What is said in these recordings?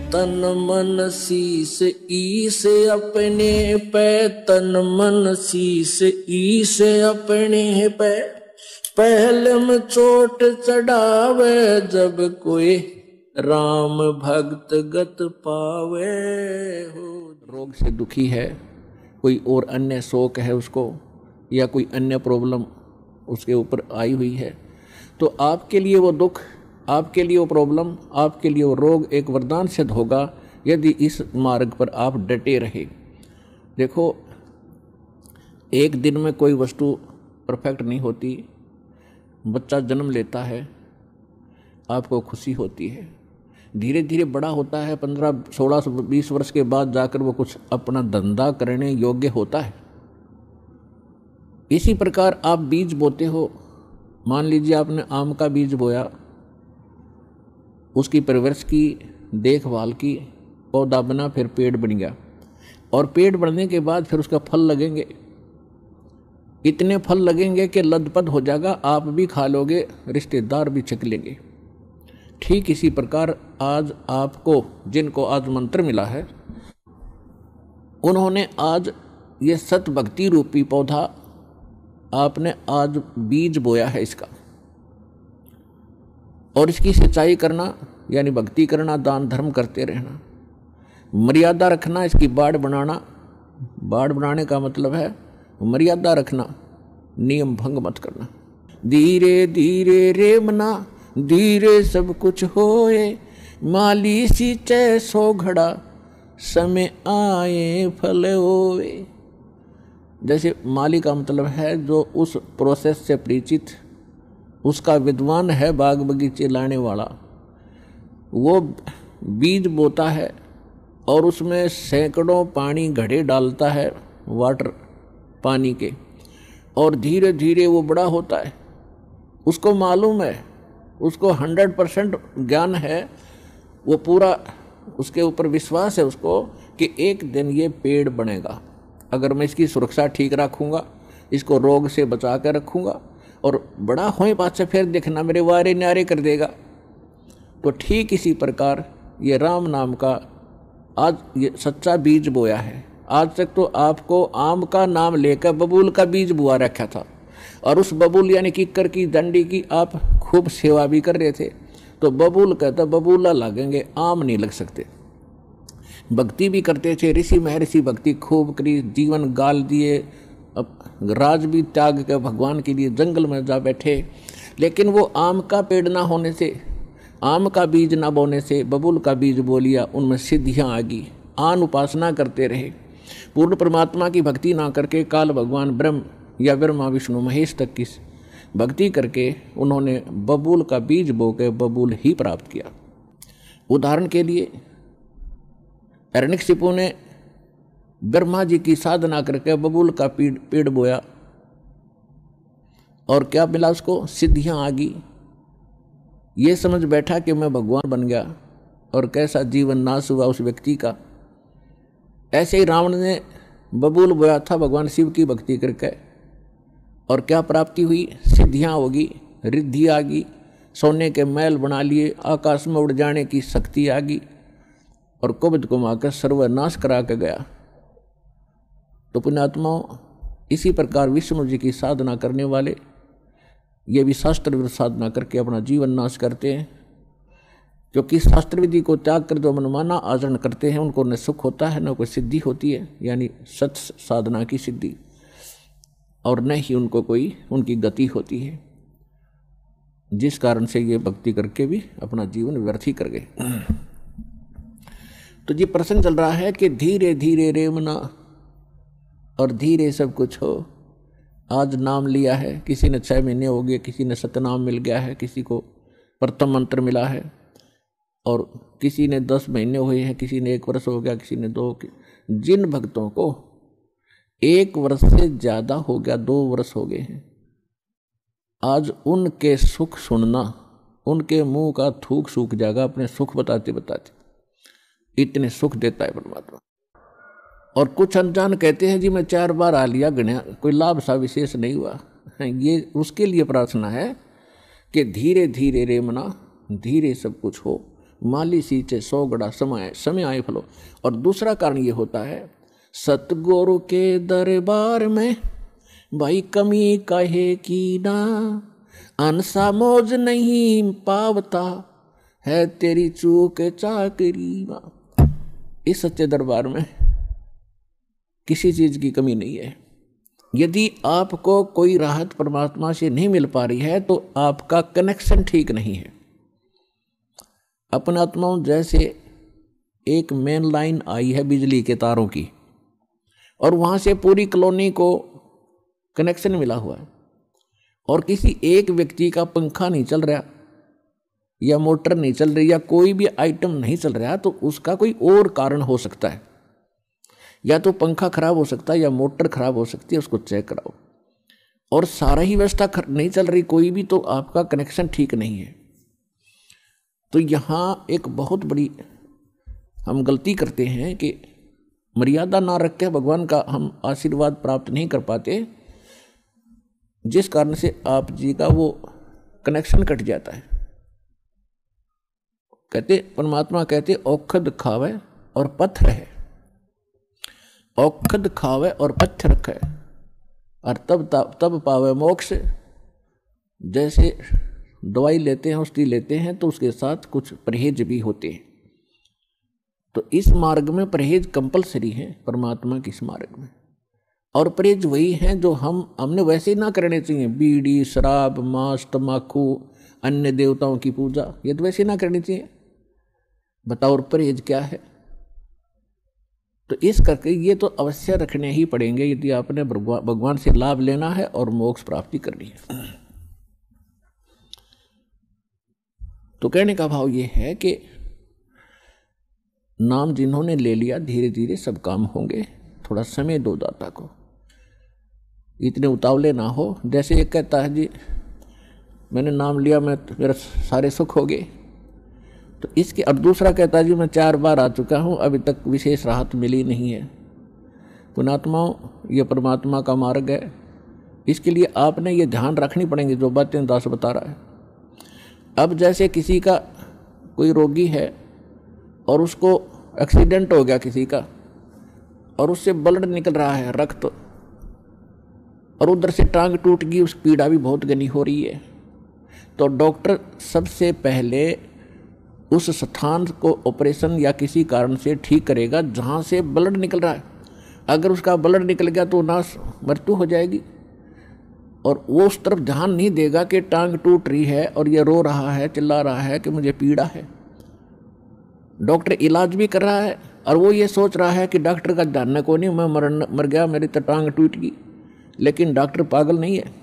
तन मन शीस ईस अपने पे, तन मन शीस ईस अपने पे, पहले में चोट चढ़ावे जब कोई राम भक्त गत पावे हो। रोग से दुखी है, कोई और अन्य शोक है उसको, या कोई अन्य प्रॉब्लम उसके ऊपर आई हुई है, तो आपके लिए वो दुख, आपके लिए वो प्रॉब्लम, आपके लिए वो रोग एक वरदान सिद्ध होगा यदि इस मार्ग पर आप डटे रहे। देखो, एक दिन में कोई वस्तु परफेक्ट नहीं होती। बच्चा जन्म लेता है, आपको खुशी होती है, धीरे धीरे बड़ा होता है, 15, 16, 20 वर्ष के बाद जाकर वो कुछ अपना धंधा करने योग्य होता है। इसी प्रकार आप बीज बोते हो। मान लीजिए आपने आम का बीज बोया, उसकी परवरिश की, देखभाल की, पौधा बना, फिर पेड़ बन गया, और पेड़ बनने के बाद फिर उसका फल लगेंगे। इतने फल लगेंगे कि लदपद हो जाएगा, आप भी खा लोगे, रिश्तेदार भी छक लेंगे। ठीक इसी प्रकार आज आपको, जिनको आज मंत्र मिला है, उन्होंने आज ये सत भक्ति रूपी पौधा, आपने आज बीज बोया है इसका, और इसकी सिंचाई करना यानी भक्ति करना, दान धर्म करते रहना, मर्यादा रखना, इसकी बाड़ बनाना। बाड़ बनाने का मतलब है मर्यादा रखना, नियम भंग मत करना। धीरे धीरे रे मना, धीरे सब कुछ होए, माली सींचे सो घड़ा, समय आए फल होए। जैसे माली का मतलब है जो उस प्रोसेस से परिचित, उसका विद्वान है, बाग बगीचे लाने वाला, वो बीज बोता है और उसमें सैकड़ों पानी घड़े डालता है, वाटर पानी के, और धीरे धीरे वो बड़ा होता है। उसको मालूम है, उसको 100% ज्ञान है, वो पूरा उसके ऊपर विश्वास है उसको कि एक दिन ये पेड़ बनेगा। अगर मैं इसकी सुरक्षा ठीक रखूँगा, इसको रोग से बचा कर रखूँगा, और बड़ा होने बाद से फिर देखना मेरे वारे न्यारे कर देगा। तो ठीक इसी प्रकार ये राम नाम का आज ये सच्चा बीज बोया है। आज तक तो आपको आम का नाम लेकर बबूल का बीज बुआ रखा था, और उस बबूल यानी किक्कर की डंडी की आप खूब सेवा भी कर रहे थे। तो बबूल कहता बबूला लगेंगे, आम नहीं लग सकते। भक्ति भी करते थे, ऋषि महर्षि भक्ति खूब करी, जीवन गाल दिए, राज भी त्याग के भगवान के लिए जंगल में जा बैठे। लेकिन वो आम का पेड़ ना होने से, आम का बीज ना बोने से बबूल का बीज बो लिया, उनमें सिद्धियाँ आ गई। आन उपासना करते रहे, पूर्ण परमात्मा की भक्ति ना करके काल भगवान ब्रह्म या ब्रह्मा विष्णु महेश तक की भक्ति करके उन्होंने बबूल का बीज बो के बबूल ही प्राप्त किया। उदाहरण के लिए हिरण्यकशिपु ने ब्रह्मा जी की साधना करके बबूल का पेड़ बोया, और क्या मिला उसको? सिद्धियाँ आ गई। ये समझ बैठा कि मैं भगवान बन गया, और कैसा जीवन नाश हुआ उस व्यक्ति का। ऐसे ही रावण ने बबूल बोया था भगवान शिव की भक्ति करके, और क्या प्राप्ति हुई? सिद्धियाँ होगी, रिद्धि आ गई, सोने के महल बना लिए, आकाश में उड़ जाने की शक्ति आ गई, और कुबद को मारकर सर्वनाश करा के गया। तो पुण्यात्माओं, इसी प्रकार विष्णु जी की साधना करने वाले ये भी शास्त्र विरुद्ध साधना करके अपना जीवन नाश करते हैं, क्योंकि शास्त्र विधि को त्याग कर जो मनमाना आचरण करते हैं उनको न सुख होता है, न कोई सिद्धि होती है, यानी सत साधना की सिद्धि, और न ही उनको कोई उनकी गति होती है, जिस कारण से ये भक्ति करके भी अपना जीवन व्यर्थ ही कर गए। तो ये प्रश्न चल रहा है कि धीरे धीरे रे मना, और धीरे सब कुछ हो। आज नाम लिया है, किसी ने 6 महीने हो गए, किसी ने सतनाम मिल गया है, किसी को प्रथम मंत्र मिला है, और किसी ने 10 महीने हुए हैं, किसी ने 1 वर्ष हो गया, किसी ने 2। जिन भक्तों को 1 वर्ष से ज़्यादा हो गया, 2 वर्ष हो गए हैं, आज उनके सुख सुनना, उनके मुंह का थूक सूख जाएगा अपने सुख बताते बताते। इतने सुख देता है परमात्मा। और कुछ अनजान कहते हैं जी मैं 4 बार आ लिया, गणिया कोई लाभ सा विशेष नहीं हुआ। ये उसके लिए प्रार्थना है कि धीरे धीरे रे मना, धीरे सब कुछ हो। माली सींचे 100 गड़ा समय आए फलो। और दूसरा कारण ये होता है, सतगुरु के दरबार में भाई कमी कहे की ना, अनसा मौज नहीं पावता है तेरी चूक चाकरी। इस सच्चे दरबार में किसी चीज की कमी नहीं है। यदि आपको कोई राहत परमात्मा से नहीं मिल पा रही है तो आपका कनेक्शन ठीक नहीं है। अपना आत्माओं जैसे एक मेन लाइन आई है बिजली के तारों की, और वहां से पूरी कॉलोनी को कनेक्शन मिला हुआ है, और किसी एक व्यक्ति का पंखा नहीं चल रहा या मोटर नहीं चल रही या कोई भी आइटम नहीं चल रहा, तो उसका कोई और कारण हो सकता है। या तो पंखा खराब हो सकता है या मोटर खराब हो सकती है, उसको चेक कराओ। और सारा ही व्यवस्था नहीं चल रही कोई भी, तो आपका कनेक्शन ठीक नहीं है। तो यहाँ एक बहुत बड़ी हम गलती करते हैं कि मर्यादा ना रख के भगवान का हम आशीर्वाद प्राप्त नहीं कर पाते, जिस कारण से आप जी का वो कनेक्शन कट जाता है। कहते परमात्मा कहते औखद खावे और पत्थर है, औखद खावे और पत्थर रखे और तब पावे मोक्ष। जैसे दवाई लेते हैं, औषधि लेते हैं, तो उसके साथ कुछ परहेज भी होते हैं। तो इस मार्ग में परहेज कंपलसरी है परमात्मा के इस मार्ग में। और परहेज वही हैं जो हमने वैसे ही ना करने चाहिए। बीड़ी, शराब, मांस, तम्बाकू, अन्य देवताओं की पूजा, ये तो वैसे ही ना करनी चाहिए। बताओ और परहेज क्या है? तो इस करके ये तो अवश्य रखने ही पड़ेंगे यदि आपने भगवान से लाभ लेना है और मोक्ष प्राप्ति करनी है। तो कहने का भाव ये है कि नाम जिन्होंने ले लिया धीरे धीरे सब काम होंगे। थोड़ा समय दो दाता को, इतने उतावले ना हो। जैसे एक कहता है जी मैंने नाम लिया, मेरा सारे सुख हो गए, तो इसके। और दूसरा कहता है जी मैं 4 बार आ चुका हूँ, अभी तक विशेष राहत मिली नहीं है। पुणात्माओं, ये परमात्मा का मार्ग है, इसके लिए आपने ये ध्यान रखनी पड़ेंगी जो बातें दास बता रहा है। अब जैसे किसी का कोई रोगी है और उसको एक्सीडेंट हो गया किसी का, और उससे ब्लड निकल रहा है, रक्त, और उधर से टांग टूट गई, उस पीड़ा भी बहुत घनी हो रही है, तो डॉक्टर सबसे पहले उस स्थान को ऑपरेशन या किसी कारण से ठीक करेगा जहाँ से ब्लड निकल रहा है। अगर उसका ब्लड निकल गया तो ना मृत्यु हो जाएगी, और वो उस तरफ ध्यान नहीं देगा कि टांग टूट रही है और ये रो रहा है, चिल्ला रहा है कि मुझे पीड़ा है। डॉक्टर इलाज भी कर रहा है और वो ये सोच रहा है कि डॉक्टर का ध्यान को नहीं, मैं मर गया, मेरी तो टांग टूट गई। लेकिन डॉक्टर पागल नहीं है।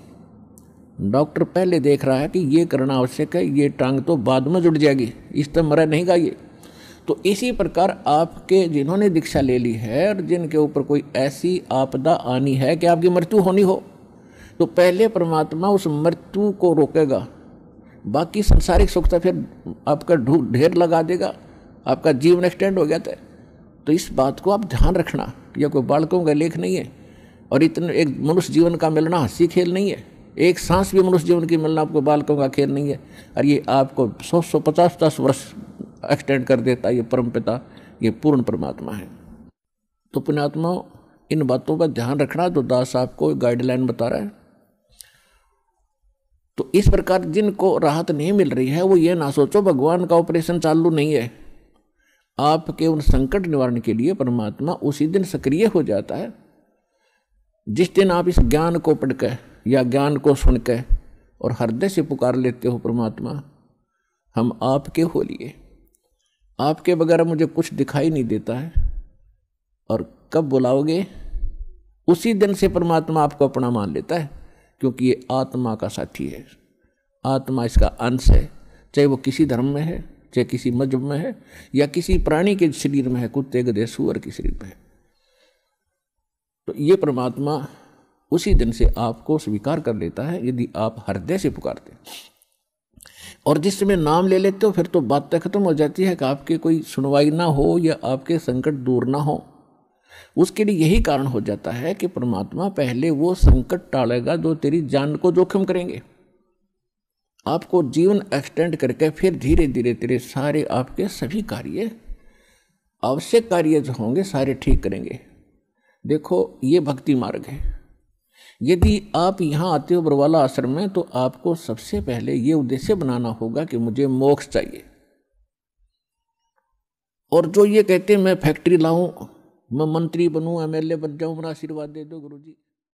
डॉक्टर पहले देख रहा है कि ये करना आवश्यक है, ये टांग तो बाद में जुड़ जाएगी, इस तरह मरा नहीं गा ये। तो इसी प्रकार आपके जिन्होंने दीक्षा ले ली है और जिनके ऊपर कोई ऐसी आपदा आनी है कि आपकी मृत्यु होनी हो, तो पहले परमात्मा उस मृत्यु को रोकेगा। बाकी संसारिक सुखता फिर आपका ढेर लगा देगा, आपका जीवन एक्सटेंड हो गया था। तो इस बात को आप ध्यान रखना, यह कोई बालकों का लेख नहीं है, और इतने एक मनुष्य जीवन का मिलना हंसी खेल नहीं है। एक सांस भी मनुष्य जीवन की मिलना आपको बालकों का खेल नहीं है, और ये आपको 100-150 वर्ष एक्सटेंड कर देता है। ये परमपिता, ये पूर्ण परमात्मा है। तो पुण्यात्माओं, इन बातों पर ध्यान रखना जो दास आपको गाइडलाइन बता रहा है। तो इस प्रकार जिनको राहत नहीं मिल रही है वो ये ना सोचो भगवान का ऑपरेशन चालू नहीं है। आपके उन संकट निवारण के लिए परमात्मा उसी दिन सक्रिय हो जाता है जिस दिन आप इस ज्ञान को पढ़कर या ज्ञान को सुनकर और हृदय से पुकार लेते हो, परमात्मा हम आपके हो लिए, आपके बगैर मुझे कुछ दिखाई नहीं देता है। और कब बुलाओगे उसी दिन से परमात्मा आपको अपना मान लेता है, क्योंकि ये आत्मा का साथी है। आत्मा इसका अंश है, चाहे वो किसी धर्म में है, चाहे किसी मजहब में है, या किसी प्राणी के शरीर में है, कुत्ते गधे सूअर के शरीर में है। तो ये परमात्मा उसी दिन से आपको स्वीकार कर लेता है यदि आप हृदय से पुकारते। और जिस समय नाम ले लेते हो फिर तो बात तक खत्म हो जाती है कि आपके कोई सुनवाई ना हो या आपके संकट दूर ना हो। उसके लिए यही कारण हो जाता है कि परमात्मा पहले वो संकट टालेगा जो तेरी जान को जोखिम करेंगे। आपको जीवन एक्सटेंड करके फिर धीरे धीरे धीरे सारे आपके सभी कार्य, आवश्यक कार्य जो होंगे सारे ठीक करेंगे। देखो ये भक्ति मार्ग है। यदि आप यहाँ आते हो बरवाला आश्रम में, तो आपको सबसे पहले ये उद्देश्य बनाना होगा कि मुझे मोक्ष चाहिए। और जो ये कहते हैं मैं फैक्ट्री लाऊं, मैं मंत्री बनूं, एमएलए बन जाऊं, मेरा आशीर्वाद दे दो गुरुजी,